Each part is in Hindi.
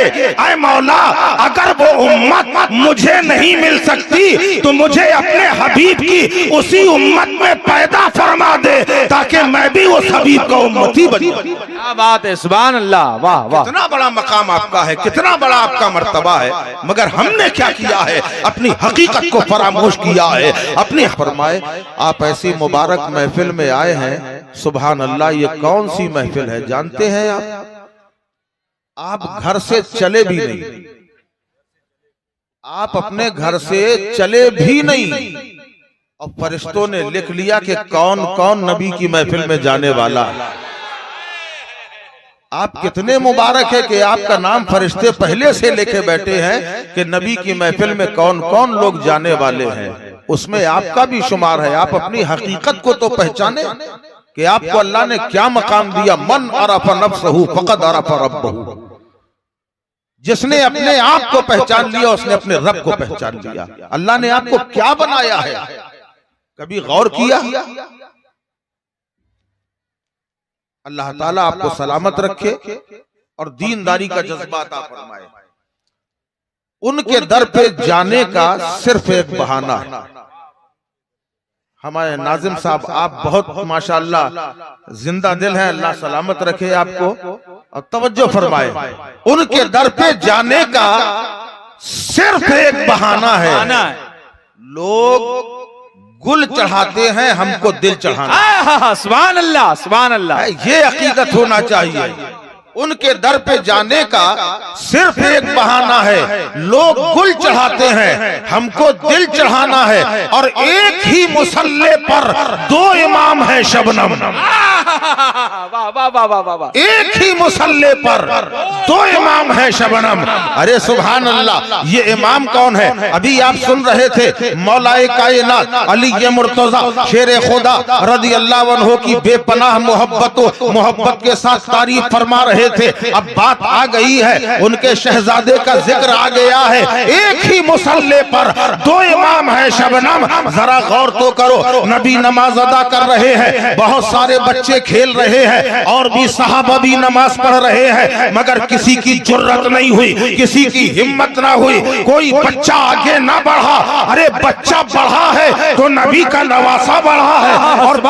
ऐ मौला अगर वो उम्मत मुझे नहीं मिल सकती तो मुझे अपने हबीब की उसी उम्मत में पैदा फरमा दे ताकि मैं भी उस हबीब का उम्मती बन जाऊं। क्या बात है, सुभान अल्लाह, वाह वाह। कितना बड़ा मकाम आपका है, कितना बड़ा आपका मर्तबा है, मगर हमने क्या किया है, अपनी हकीकत को फरामोश किया है। अपनी फरमाए आप ऐसी मुबारक महफिल में आए हैं, सुभान अल्लाह, ये कौन सी महफिल है जानते हैं आप घर से चले भी नहीं, आप अपने घर से चले भी नहीं और फरिश्तों ने लिख लिया कि कौन कौन नबी की महफिल में जाने वाला है। आप कितने मुबारक है कि आपका नाम फरिश्ते पहले से लिखे बैठे हैं कि नबी की महफिल में कौन कौन लोग जाने वाले हैं, उसमें आपका भी शुमार है। आप अपनी हकीकत को तो पहचाने कि आपको अल्लाह ने क्या मकाम दिया। मन अरफ़ा नफ्सहू फ़क़द अरफ़ा रब्बहू, जिसने अपने आप को पहचान लिया उसने अपने रब को पहचान लिया। अल्लाह ने आपको क्या बनाया है, कभी गौर किया? अल्लाह ताला आपको सलामत रखे और दीनदारी का जज्बा अता फरमाए। उनके दर पे जाने का सिर्फ एक बहाना है। हमारे नाजिम साहब आप बहुत माशाअल्लाह जिंदा दिल हैं, अल्लाह सलामत रखे आपको और तवज्जो फरमाए। उनके दर पे जाने का सिर्फ एक बहाना है, लोग गुल चढ़ाते हैं, हमको दिल चढ़ाना। सुभान अल्लाह, सुभान अल्लाह। ये अकीदत होना चाहिए। उनके दर पे जाने का सिर्फ एक बहाना है, लोग गुल चढ़ाते हैं, हमको दिल चढ़ाना है। और एक ही मुसल्ले पर दो इमाम है शबनम, एक ही मुसल्ले पर दो इमाम है शबनम। अरे सुभान अल्लाह, ये इमाम कौन है? अभी आप सुन रहे थे मौलाए कायनात अली मुर्तजा शेर खुदा रज़ी अल्लाह अन्हु की बेपनाह मोहब्बत के साथ तारीफ फरमा रहे थे। अब बात आ गई है, उनके शहजादे का जिक्र आ गया है। एक ही मुसल्ले पर दो इमाम है शबनम। जरा गौर तो करो, नबी नमाज अदा कर रहे हैं, बहुत सारे बच्चे खेल रहे हैं और भी सहाबा भी नमाज पढ़ रहे हैं, मगर किसी की जुर्रत नहीं हुई, किसी की हिम्मत ना हुई, कोई बच्चा आगे ना बढ़ा। अरे बच्चा बढ़ा है तो नबी का नवासा बढ़ा है, और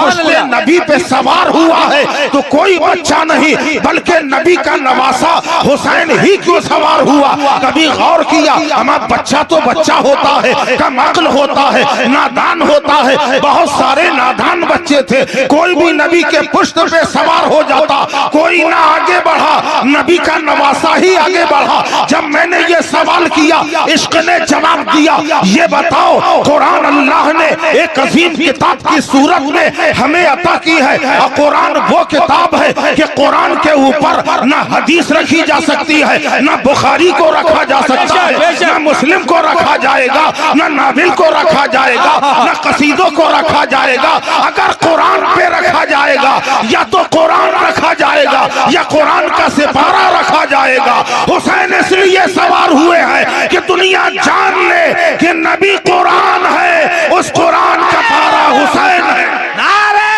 नबी पे सवार हुआ है तो कोई बच्चा नहीं बल्कि नबी का नवासा हुसैन ही क्यों सवार हुआ? कभी गौर किया? हमारा बच्चा तो बच्चा होता है, कम अक्ल होता है, नादान होता है। बहुत सारे नादान बच्चे थे, कोई भी नबी के पुष्ट पे सवार हो जाता, कोई ना आगे बढ़ा, नबी का नवासा ही आगे बढ़ा। जब मैंने ये सवाल किया, इश्क ने जवाब दिया, ये बताओ कुरान अल्लाह ने एक अजीम किताब की सूरत में हमें अता की है, और कुरान वो किताब है कि कुरान के ऊपर ना हदीस रखी जा सकती है, ना बुखारी को रखा जा सकता है, ना मुस्लिम को रखा जाएगा, ना नाविल को रखा जाएगा, ना कसीदों को रखा जाएगा। अगर कुरान पे रखा जाएगा, या तो कुरान रखा जाएगा या कुरान का सिपारा रखा जाएगा। हुसैन इसलिए सवार हुए हैं कि दुनिया जान ले कि नबी कुरान है, उस कुरान का पारा हुसैन है। नारे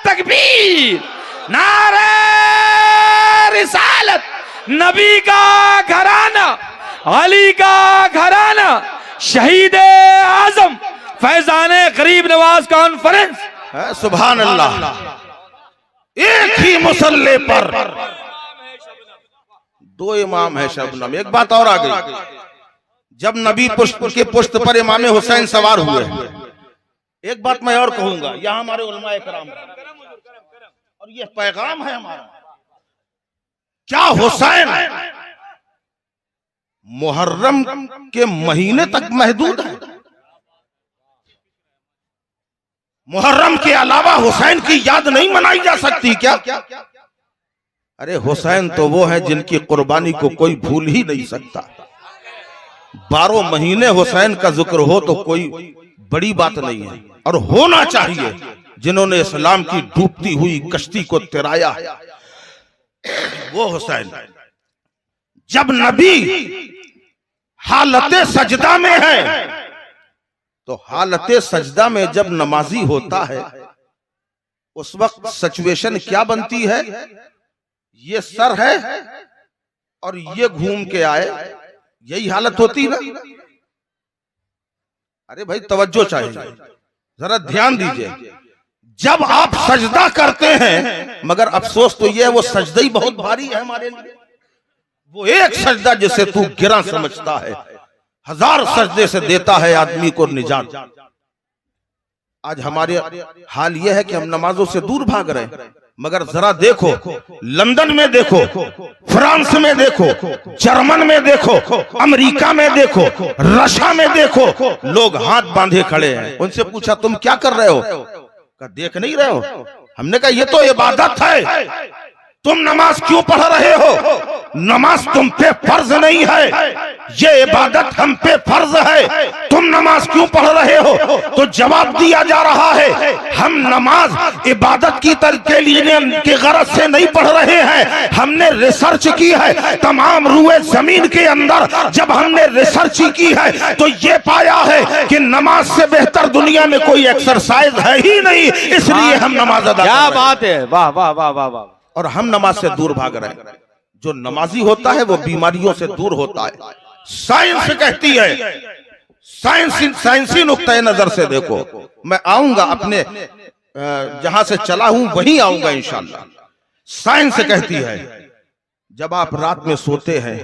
तकबीर, नारे रिसालत, नबी का घराना, अली का घराना, शहीद आजम फैजाने गरीब नवाज कॉन्फ्रेंस। सुभान अल्लाह, एक ही मुसल्ले पर दो इमाम है शबनम। एक बात और आ गई, जब नबी पुष्प के पुष्ट पर इमाम हुसैन सवार हुए, एक बात मैं और कहूंगा, यहाँ हमारे उलमाए कराम और ये पैगाम है हमारा, क्या हुसैन मुहर्रम के महीने तक महदूद है? मुहर्रम के अलावा हुसैन की याद नहीं मनाई जा सकती क्या? अरे हुसैन तो वो है जिनकी कुर्बानी को कोई भूल ही नहीं सकता। 12 महीने हुसैन का जिक्र हो तो कोई बड़ी बात नहीं है, और होना चाहिए। जिन्होंने इस्लाम की डूबती हुई कश्ती को तिराया वो हुसैन। जब नबी हालते सजदा में है तो हालते सजदा में जब नमाजी होता है उस वक्त सिचुएशन क्या बनती है? ये सर है और ये घूम के आए, यही हालत होती ना। अरे भाई तवज्जो चाहिए, जरा ध्यान दीजिए। जब आप सजदा करते हैं, मगर अफसोस तो यह है वो सजदा ही बहुत भारी है हमारे लिए। वो एक सजदा जिसे तू गिरा समझता है, 1000 सजदे से देता है आदमी को निजात। आज हमारे हाल यह है कि हम नमाजों से दूर भाग रहे हैं। मगर जरा देखो, लंदन में देखो, फ्रांस में देखो, जर्मन में देखो, अमेरिका में देखो, रशिया में देखो, लोग हाथ बांधे खड़े हैं। उनसे पूछा तुम क्या कर रहे हो? का देख नहीं रहे हो? हमने कहा ये तो इबादत है, तुम नमाज क्यों पढ़ रहे हो? नमाज तुम पे फर्ज नहीं है, ये इबादत हम पे फर्ज है, तुम नमाज क्यों पढ़ रहे हो? तो जवाब दिया जा रहा है हम नमाज इबादत की के लिए के गरज से नहीं पढ़ रहे हैं, हमने रिसर्च की है तमाम रूए जमीन के अंदर। जब हमने रिसर्च की है तो ये पाया है कि नमाज से बेहतर दुनिया में कोई एक्सरसाइज है ही नहीं, इसलिए हम नमाज अदा। क्या बात है, वाह वाह वाह वाह वाह। और हम नमाज से दूर भाग रहे हैं। जो नमाजी होता है वो बीमारियों से दूर होता है। साइंस कहती है, साइंसी नुक्ते नजर से देखो, मैं आऊंगा अपने जहां से चला हूं वहीं आऊंगा इंशाल्लाह। साइंस कहती है जब आप रात में सोते हैं,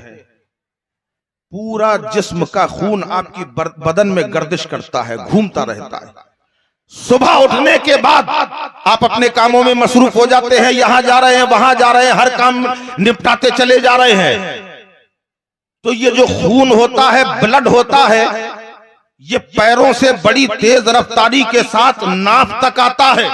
पूरा जिस्म का खून आपकी बदन में गर्दिश करता है, घूमता रहता है। सुबह उठने के बाद आप अपने कामों में मसरूफ हो जाते हैं, यहां जा रहे हैं, वहां जा रहे हैं, हर काम निपटाते चले जा रहे हैं। तो ये जो खून होता है, ब्लड होता है, ये पैरों से बड़ी तेज रफ्तारी के साथ नाक तक आता है।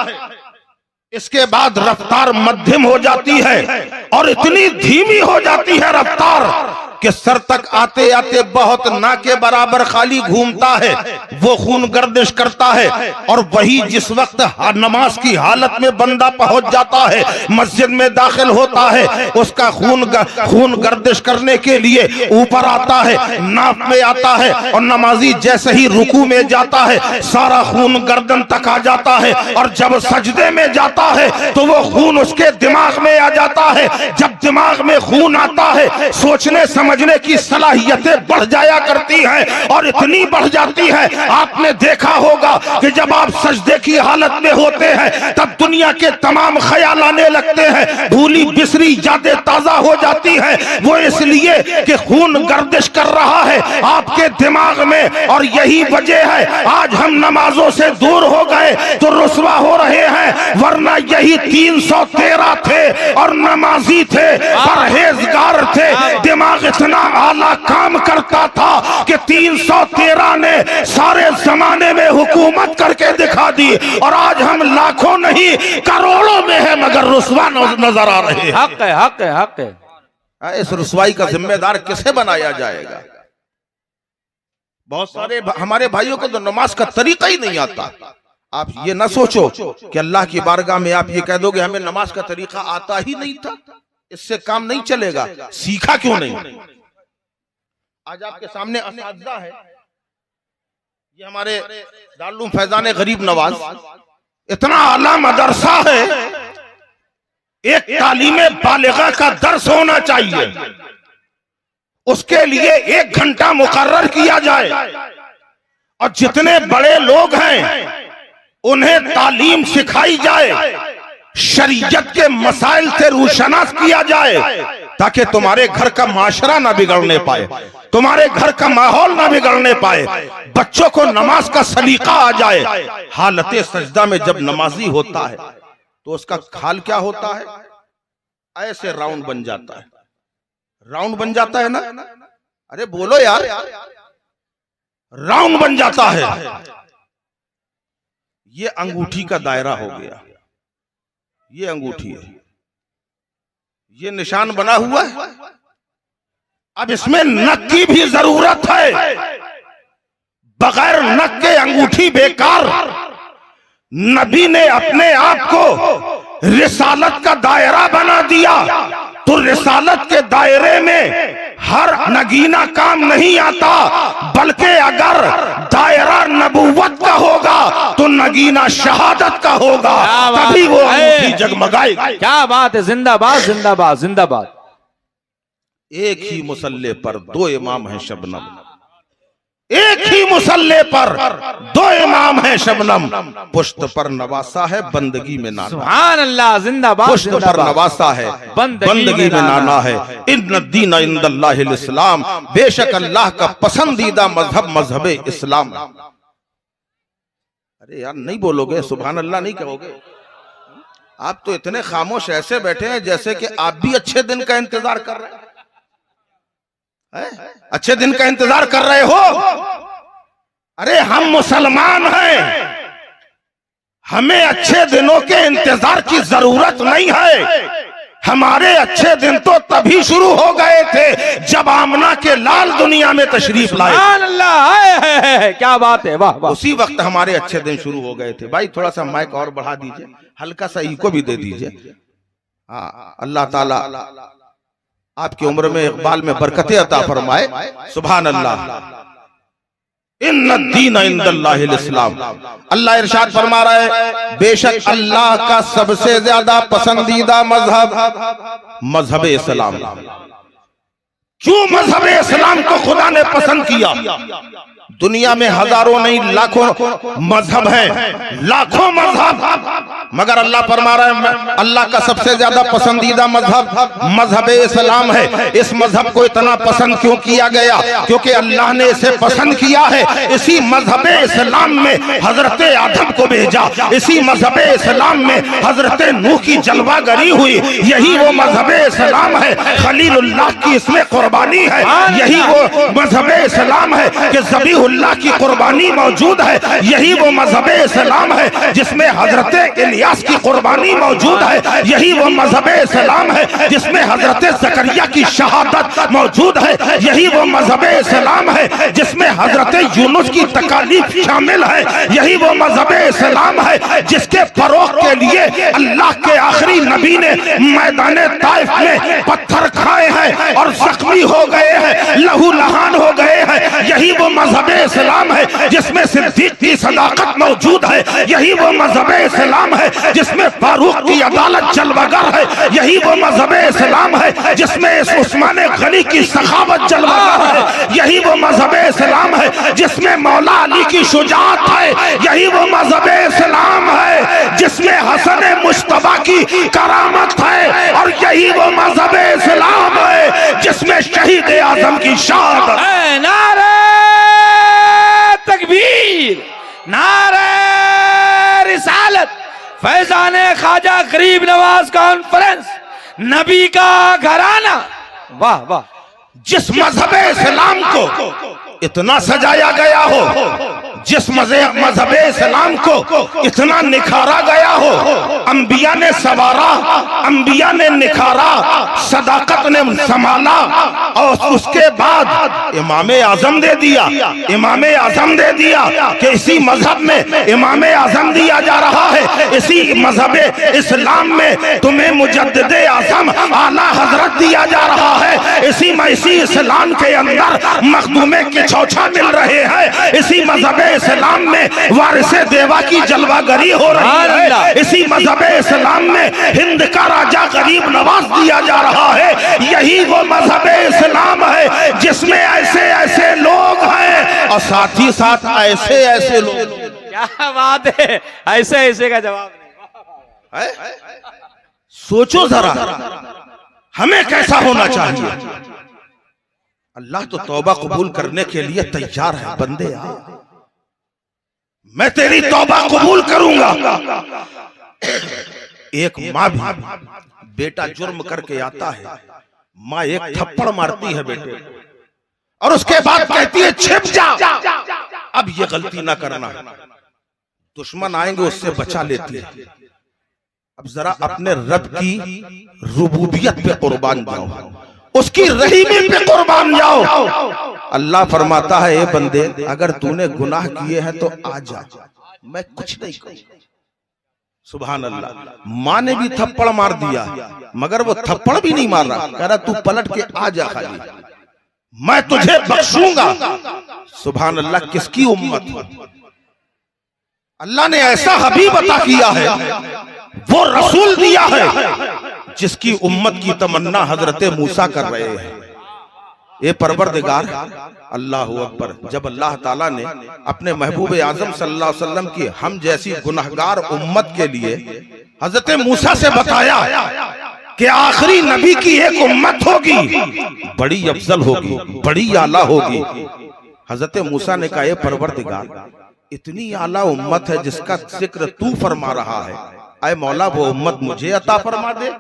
इसके बाद रफ्तार मध्यम हो जाती है और इतनी धीमी हो जाती है रफ्तार कि सर तक आते आते बहुत ना के बराबर खाली घूमता है। वो खून गर्दिश करता है और वही जिस वक्त नमाज की हालत में बंदा पहुंच जाता है, मस्जिद में दाखिल होता है, उसका खून गर्दिश करने के लिए ऊपर आता है, नाक में आता है, और नमाजी जैसे ही रुकू में जाता है सारा खून गर्दन तक आ जाता है, और जब सजदे में जाता है तो वो खून उसके दिमाग में आ जाता है। जब दिमाग में खून आता है, सोचने समझने की सलाहियतें बढ़ जाया करती हैं, और इतनी बढ़ जाती है, आपने देखा होगा कि जब आप सजदे की हालत में होते हैं तब दुनिया के तमाम ख्याल आने लगते हैं, भूली बिसरी यादें ताजा हो जाती हैं। वो इसलिए कि खून गर्दिश कर रहा है आपके दिमाग में, और यही वजह है आज हम नमाजों से दूर हो गए तो रुसवा हो रहे हैं। वरना यही 313 थे और नमाजी थे, परहेजगार थे, दिमाग इतना आला काम करता था कि 313 ने सारे जमाने में हुकूमत करके दिखा दी, और आज हम लाखों नहीं करोड़ों में है मगर रुसवा नजर आ रहे हैं। हक है, हक है, हक है। इस रुसवाई का जिम्मेदार किसे बनाया जाएगा? बहुत सारे हमारे भाइयों को तो नमाज का तरीका ही नहीं आता। आप ये ना सोचो कि अल्लाह की बारगाह में आप ये कह दोगे हमें नमाज का तरीका आता ही नहीं था, इससे काम नहीं चलेगा। सीखा क्यों नहीं? आज आपके सामने असातिज़ा है, ये हमारे दारुल फैजान गरीब नवाज, इतना आला मदरसा है, एक तालीमे बालिगा का दर्स होना चाहिए, उसके लिए 1 घंटा मुकर्रर किया जाए, और जितने बड़े लोग हैं उन्हें तालीम सिखाई जाए, शरीयत के मसाइल से रूशनास किया जाए, ताकि तुम्हारे घर का माशरा ना बिगड़ने पाए, तुम्हारे घर का माहौल ना बिगड़ने पाए, बच्चों को नमाज का सलीका आ जाए। हालत सजदा में जब नमाजी होता है तो उसका हाल क्या होता है? ऐसे राउंड बन जाता है, राउंड बन जाता है ना, अरे बोलो यार, राउंड बन जाता है। ये अंगूठी का दायरा हो गया, ये अंगूठी है, ये निशान बना हुआ है। अब इसमें नक की भी जरूरत है, बगैर नक के अंगूठी बेकार। नबी ने अपने आप को रिसालत का दायरा बना दिया, तो रिसालत के दायरे में हर नगीना काम नहीं आता, बल्कि अगर दायरा नबूवत का होगा तो नगीना शहादत का होगा, तभी वो अंगूठी जगमगाएगी। क्या बात है, जिंदाबाद जिंदाबाद जिंदाबाद। एक ही मुसल्ले पर दो इमाम हैं शबनम, एक ही मुसल्ले पर दो इमाम हैं शबनम। पुश्त पर नवासा है, बंदगी में नाना। सुभान अल्लाह, जिंदाबाद पुश्त पर जिंदाबाद। नवासा है, बंदगी में नाना है। इन्न दीन इंदल्लाहिल इस्लाम, बेशक अल्लाह का पसंदीदा मजहब मजहब इस्लाम। अरे यार नहीं बोलोगे, सुभान अल्लाह नहीं कहोगे? आप तो इतने खामोश ऐसे बैठे हैं जैसे कि आप भी अच्छे दिन का इंतजार कर रहे हैं। अच्छे दिन का इंतजार कर रहे हो? अरे हम मुसलमान हैं, हमें अच्छे दिनों के इंतजार की जरूरत नहीं है। हमारे अच्छे दिन तो तभी शुरू हो गए थे जब आमना के लाल दुनिया में तशरीफ लाए। सुभान अल्लाह, क्या बात है, वाह वाह। उसी वक्त हमारे अच्छे दिन शुरू हो गए थे। भाई थोड़ा सा माइक और बढ़ा दीजिए, हल्का सा इको भी दे दीजिए। हाँ, अल्लाह ताला आपकी उम्र में इकबाल में बरकतें अता फरमाए। सुभान अल्लाह। इन्न दीन इंदल्लाहिल इस्लाम। अल्लाह इरशाद फरमा रहा है, बेशक अल्लाह का सबसे ज्यादा पसंदीदा मजहब मजहब इस्लाम। क्यों मजहब इस्लाम को खुदा ने पसंद किया? दुनिया में हजारों नहीं लाखों मजहब हैं, लाखों मजहब, मगर अल्लाह फरमा रहा है अल्लाह का सबसे ज्यादा पसंदीदा मजहब मजहब इस्लाम है। इस मजहब को इतना पसंद क्यों किया गया? क्योंकि अल्लाह ने इसे पसंद किया है। इसी मजहब इस्लाम में हजरत आदम को भेजा, इसी मजहब इस्लाम में हजरत नूह की जलवागरी हुई। यही वो मजहब इस्लाम है, खलीलुल्लाह की इसमें कुर्बानी है। यही वो मजहब इस्लाम है कि ज़बीहुल्लाह की कुर्बानी मौजूद है। यही वो मजहब इस्लाम है जिसमें हजरत इलियास की कुर्बानी मौजूद है। यही वो मजहब इस्लाम है जिसमें हजरत ज़करिया की शहादत मौजूद है। यही वो मजहब इस्लाम है जिसमें हजरत यूनुस की तकालीफ शामिल है। यही वो मजहब इस्लाम है जिसके फरोग के लिए अल्लाह के आखिरी नबी ने मैदान ताइफ में पत्थर खाए हैं और जख्मी हो गए हैं, लहू लहान हो गए हैं। यही वो मजहब इस्लाम है जिसमें सिद्दीक की सदाकत मौजूद है। यही वो मजहब इस्लाम है जिसमें फारूक की अदालत जलवागर है। यही वो मजहब इस्लाम है जिसमें उस्मान गनी की सखावत जलवागर है। यही वो मजहब इस्लाम है जिसमें मौला अली की शुजाअत है। यही वो मजहब इस्लाम है जिसमें हसन मुश्तबा की करामत है। और यही वो मजहब इस्लाम है जिसमें शहीद आजम की शहादत है। नारे तकबीर, नारे रिसालत, फैजाने ख्वाजा गरीब नवाज कॉन्फ्रेंस, नबी का घराना। वाह वाह। जिस मजहब इस्लाम को इतना सजाया गया हो, जिस मजहब इस्लाम को इतना निखारा गया हो, अंबिया ने सवारा, अंबिया ने निखारा, सदाकत ने संभाला, और उसके बाद इमाम आजम दे दिया। इमाम आजम दे दिया कि इसी मजहब में इमाम आजम दिया जा रहा है। इसी मजहब इस्लाम में तुम्हें मुजद्दिद आजम आला हजरत दिया जा रहा है। इसी इस्लाम के अंदर मखदूमे के चौछा मिल रहे हैं। इसी मजहब इस्लाम में वारिसे देवा की जलवागरी हो रही है। इसी मजहब इस्लाम में हिंद का राजा गरीब नवाज दिया जा रहा है। यही वो मजहब इस्लाम है जिसमें ऐसे ऐसे लोग हैं और साथ ही साथ ऐसे ऐसे लोग। क्या बात है, ऐसे ऐसे का जवाब नहीं। सोचो जरा हमें कैसा होना चाहिए। अल्लाह तो तौबा कबूल करने के लिए तैयार है। बंदे मैं तेरी तौबा कबूल करूंगा। एक माँ भी बेटा जुर्म करके आता है, माँ एक थप्पड़ मारती है बेटे और उसके बाद कहती है छिप जा, अब ये गलती ना करना, दुश्मन आएंगे उससे बचा लेती है। अब जरा अपने रब की रुबूबियत पे कुर्बान जाओ, उसकी रहीमी पे कुर्बान जाओ। अल्लाह फरमाता है ए बंदे अगर तूने गुनाह किए हैं तो आ जा, मैं कुछ नहीं करूंगा। सुभान अल्लाह। माँ ने भी थप्पड़ मार दिया मगर वो थप्पड़ भी नहीं मार रहा, कह रहा तू पलट के आ जा, खाली मैं तुझे बख्शूंगा। सुभान अल्लाह। किसकी उम्मत? अल्लाह ने ऐसा हबीब अता किया है, वो रसूल दिया है जिसकी उम्मत की तमन्ना हजरत मूसा कर रहे हैं। ए परवरदिगार, अल्लाह अकबर। जब अल्लाह ताला ने अपने महबूब आजम सल्लल्लाहु अलैहि वसल्लम की हम जैसी गुनहगार उम्मत के लिए हजरत मूसा से बताया कि आखिरी नबी की एक उम्मत होगी, बड़ी अफजल होगी, बड़ी आला होगी। हजरत मूसा ने कहा, ए परवरदिगार, इतनी आला उम्मत है जिसका जिक्र तू फरमा रहा है, आए मौला वो उम्मत मुझे अता फरमा दे।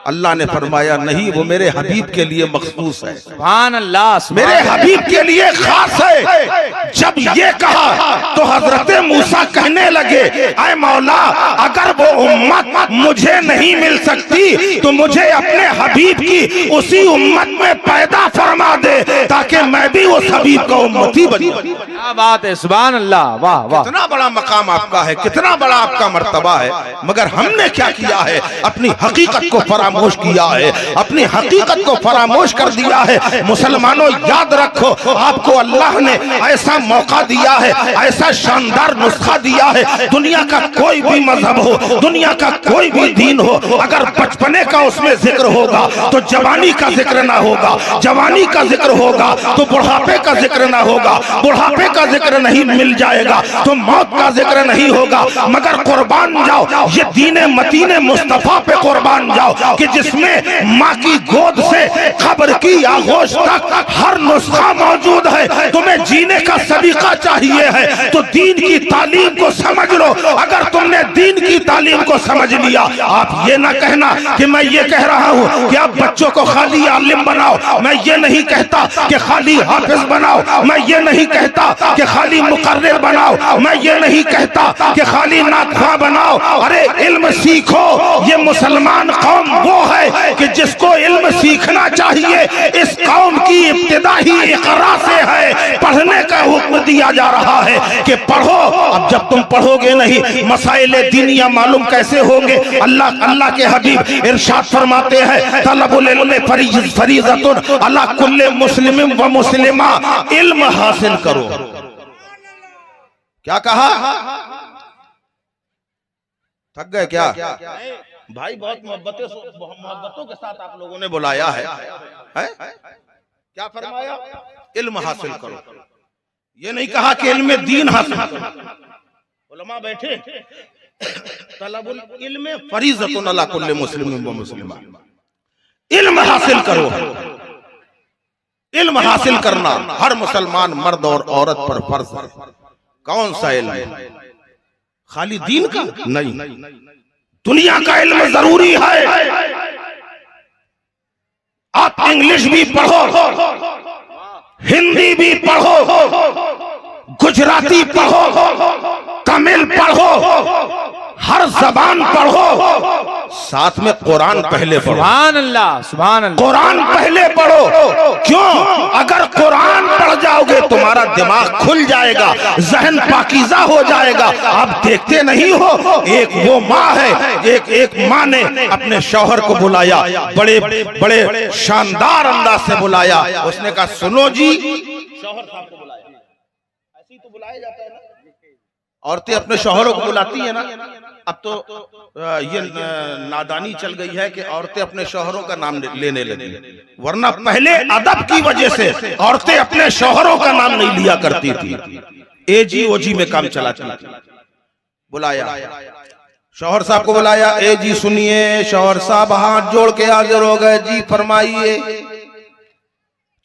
अल्लाह ने फरमाया, नहीं, वो मेरे हबीब के लिए मखसूस है। सुभान अल्लाह, मेरे हबीब के लिए खास है। जब ये कहा तो हजरत मूसा कहने लगे, आए मौला, अगर वो उम्मत मुझे नहीं मिल सकती तो मुझे अपने हबीब की उसी उम्मत में पैदा फरमा दे, ताकि मैं भी उस हबीब का उम्मती बन जाऊं। क्या बात है, सुभान अल्लाह, वाह वाह। कितना बड़ा मकाम आपका है, कितना बड़ा आपका मर्तबा है, मगर हमने क्या किया है, अपनी हकीकत को फरामोश किया है, अपनी हकीकत को फरामोश कर दिया है। मुसलमानों, याद रखो, आपको अल्लाह ने ऐसा मौका दिया है, ऐसा शानदार नुस्खा दिया है। दुनिया का कोई भी मजहब हो, दुनिया का कोई भी दीन हो, अगर बचपने का उसमें जिक्र होगा तो जवानी का जिक्र ना होगा, जवानी का जिक्र होगा तो बुढ़ापे का जिक्र ना होगा, बुढ़ापे का जिक्र नहीं मिल जाएगा तो मौत का जिक्र नहीं होगा। मगर कुर्बान जाओ, ये दीने मतीने मुस्तफा पे कुर्बान जाओ कि जिसमें माँ की गोद से खबर की आगोश तक हर नुस्खा मौजूद है। तुम्हें जीने का सलीका चाहिए है तो दीन की तालीम को समझ लो। अगर तुमने दीन की तालीम को समझ लिया, आप ये ना कहना कि मैं ये कह रहा हूँ कि आप बच्चों को खाली आलिम बनाओ, मैं ये नहीं कहता कि खाली हाफिज बनाओ, मैं ये नहीं कहता कि खाली मुकर्रिर बनाओ, मैं ये नहीं कहता कि खाली नाख़्वा बनाओ। अरे इल्म सीखो। ये मुसलमान कौम वो है कि जिसको इल्म सीखना चाहिए। इस कौम की इब्तिदा ही इक़रा से है, पढ़ने का हुक्म दिया जा रहा है कि पढ़ो। अब जब तुम पढ़ोगे नहीं, मसाइल दीनिया मालूम कैसे होंगे? अल्लाह के हबीब इरशाद फरमाते हैं, तलबुल इल्म फरीज़तुन अला कुल्ले मुस्लिम व मुस्लिमा, इल्म हासिल करो। क्या कहा? थक गए क्या भाई? बहुत मोहब्बतों के साथ आप लोगों ने बुलाया है? क्या फरमाया? इल्म हासिल करो। ये नहीं कहा कि इल्म दीन हासिल करो। उलमा बैठे, तलबुल इल्म फरीज़तुन अला कुल्ले मुस्लिम व मुस्लिमा, इल्म हासिल करो। इल्म हासिल करना हर मुसलमान मर्द और औरत पर फर्ज है। कौन सा इल्म? खाली दीन का नहीं, दुनिया का इल्म जरूरी है। आप इंग्लिश भी पढ़ो, हिंदी भी पढ़ो, गुजराती पढ़ो, तमिल पढ़ो, हर जबान पढ़ो, साथ में कुरान पहले पढ़ो। सुभान अल्लाह, सुभान अल्लाह। कुरान पहले पढ़ो। क्यों? अगर कुरान पढ़ जाओगे तुम्हारा दिमाग खुल जाएगा, जहन पाकीज़ा हो जाएगा। आप देखते नहीं हो, एक वो माँ है, एक माँ ने अपने शौहर को बुलाया, बड़े बड़े शानदार अंदाज से बुलाया। उसने कहा, सुनो जी, शौहर साहब को बुलाया। ऐसे ही तो बुलाया जाता है ना, औरतें अपने शौहरों को बुलाती है ना। अब तो ये नादानी चल गई है कि औरतें अपने शौहरों का नाम लेने लगी, वरना पहले अदब की वजह से औरतें अपने शौहरों का नाम नहीं लिया करती थी, एजी ओजी में काम चलाती थी। बुलाया, शौहर साहब को बुलाया। ए जी सुनिए, शौहर साहब हाथ जोड़ के हाजिर हो गए। जी फरमाइए।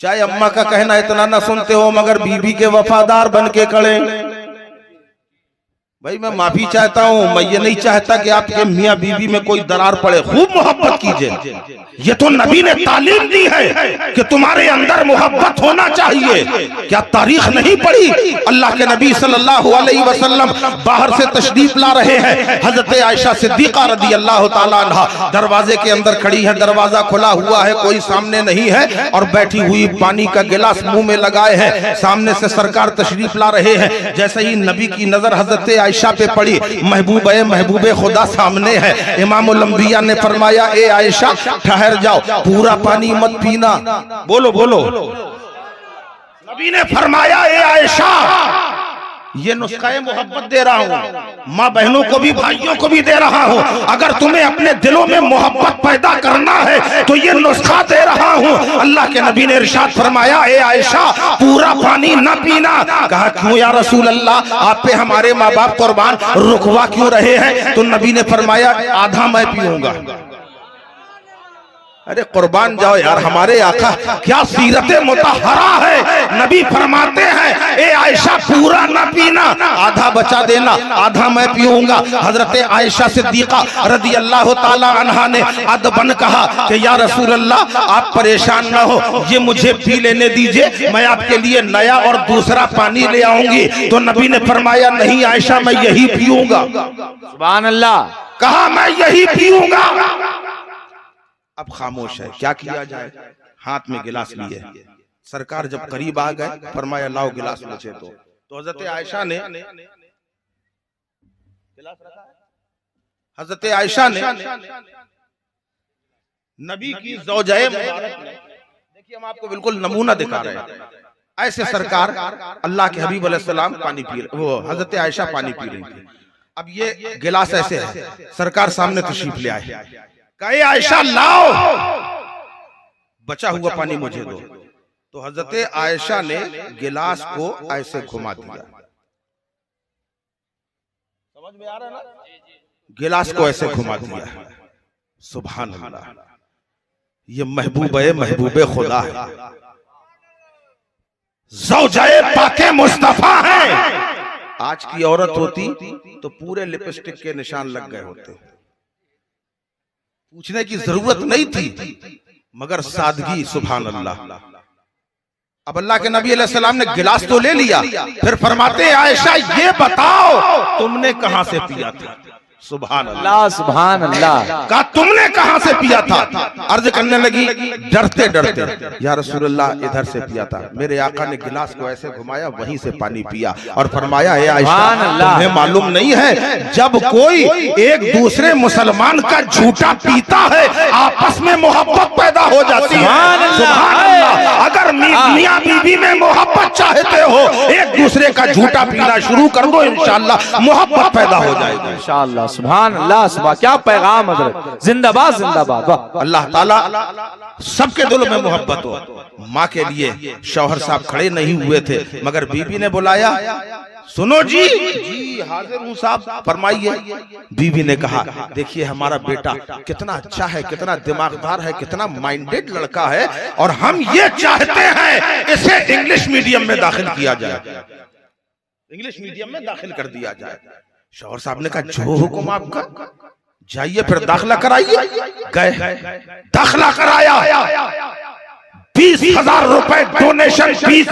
चाहे अम्मा का कहना इतना ना सुनते हो, मगर बीबी के वफादार बन के खड़े। भाई मैं माफी चाहता हूँ, मैं ये नहीं चाहता कि आपके मियाँ बीवी में कोई दरार पड़े। खूब मोहब्बत कीजिए, ये तो नबी ने तालीम दी है कि तुम्हारे अंदर मोहब्बत होना चाहिए। क्या तारीख नहीं पढ़ी? अल्लाह के नबी सल्लल्लाहु अलैहि वसल्लम बाहर से तशरीफ ला रहे हैं। हजरत आयशा सिद्दीका रदी अल्लाह ताला अन्हा दरवाजे के अंदर खड़ी है, दरवाजा खुला हुआ है, कोई सामने नहीं है, और बैठी हुई पानी का गिलास मुंह में लगाए हैं। सामने से सरकार तशरीफ ला रहे हैं। जैसे ही नबी की नजर हजरत आयशा पे पड़ी, महबूबे खुदा सामने है। इमामुल अंबिया ने फरमाया, ए आयशा ठहर जाओ, पूरा पानी मत पीना। बोलो बोलो। नबी ने फरमाया, ए आयशा ये नुस्खा मोहब्बत दे रहा हूँ, माँ बहनों को भी भाइयों को भी दे रहा हूँ। अगर तुम्हें अपने दिलों में मोहब्बत पैदा करना है तो ये नुस्खा दे रहा हूँ। अल्लाह के नबी ने इरशाद फरमाया, ए आयशा पूरा पानी न पीना। कहा क्यों या रसूल अल्लाह, आप पे हमारे माँ बाप कुर्बान, रुकवा क्यों रहे हैं? तो नबी ने फरमाया आधा मैं पीऊंगा। अरे कुर्बान जाओ यार, हमारे आका क्या सीरत मुतहरा है। नबी फरमाते हैं ए आयशा पूरा ना पीना, आधा बचा देना, आधा मैं पीऊंगा। हजरत आयशा सिद्दीका रदी अल्लाह ताला अन्हा ने अदबन कहा कि या रसूल अल्लाह आप परेशान ना हो, ये मुझे पी लेने दीजिए, मैं आपके लिए नया और दूसरा पानी ले आऊंगी। तो नबी ने फरमाया नहीं आयशा मैं यही पीऊंगा। सुभान अल्लाह। कहा मैं यही पीऊंगा। अब खामोश है, क्या किया जाए? हाथ में गिलास लिए सरकार जब करीब आ गए फरमाया लाओ गिलास मुझे दो। तो हजरत आयशा ने गिलास रखा है, हजरत आयशा ने नबी की ज़ौजाए मुबारक ने, देखिए हम आपको बिल्कुल नमूना दिखा रहे हैं, ऐसे सरकार अल्लाह के हबीब अलैहिस्सलाम पानी पी रहे, वो हजरत आयशा पानी पी रही थी। अब ये गिलास ऐसे है, सरकार सामने तशरीफ ले आए, कहे आयशा लाओ बचा हुआ पानी मुझे दो। तो हजरत आयशा ने गिलास को ऐसे घुमा दिया, समझ में आ रहा है ना? गिलास को ऐसे घुमा दिया। सुभान अल्लाह, ये महबूबे खुदा है, ज़ौजाए पाके मुस्तफा है। आज की औरत होती तो पूरे लिपस्टिक के निशान लग गए होते, पूछने की जरूरत नहीं थी, मगर सादगी। सुभान अल्लाह। अब अल्लाह के नबी अलैहिस्सलाम ने गिलास तो ले लिया, फिर फरमाते आयशा ये बताओ तुमने कहां से पिया था? सुभान अल्लाह, सुभान अल्लाह। कहा तुमने कहां से पिया था? अर्ज करने लगी डरते डरते, या रसूल अल्लाह इधर से पिया था। मेरे आका ने गिलास को ऐसे घुमाया, वहीं से पानी पिया और फरमाया ए आयशा तुम्हें मालूम नहीं है जब कोई एक दूसरे मुसलमान का झूठा पीता है आपस में मोहब्बत पैदा हो जाती है। सुभान अल्लाह। अगर मियां बीवी में मोहब्बत चाहते हो, एक दूसरे का झूठा पीना शुरू कर दो, इंशाअल्लाह मोहब्बत पैदा हो जाएगी इंशाअल्लाह। सुभान अल्लाह, सुभान, क्या पैगाम हज़रत, जिंदाबाद जिंदाबाद। वाह, अल्लाह ताला सबके दिलों में मोहब्बत हो। माँ के लिए शौहर साहब खड़े नहीं हुए थे, मगर बीबी ने बुलाया, सुनो जी हाजिर हूँ साहब, फरमाइए। बीबी ने कहा देखिए हमारा बेटा कितना अच्छा है, कितना दिमागदार है, कितना माइंडेड लड़का है, और हम ये चाहते हैं इसे इंग्लिश मीडियम में दाखिल किया जाए, इंग्लिश मीडियम में दाखिल कर दिया जाए। शौहर साहब ने कहा जो हुक्म आपका, जाइए फिर दाखिला कराइए। गए, दाखिला कराया, 20,000 रुपए डोनेशन फीस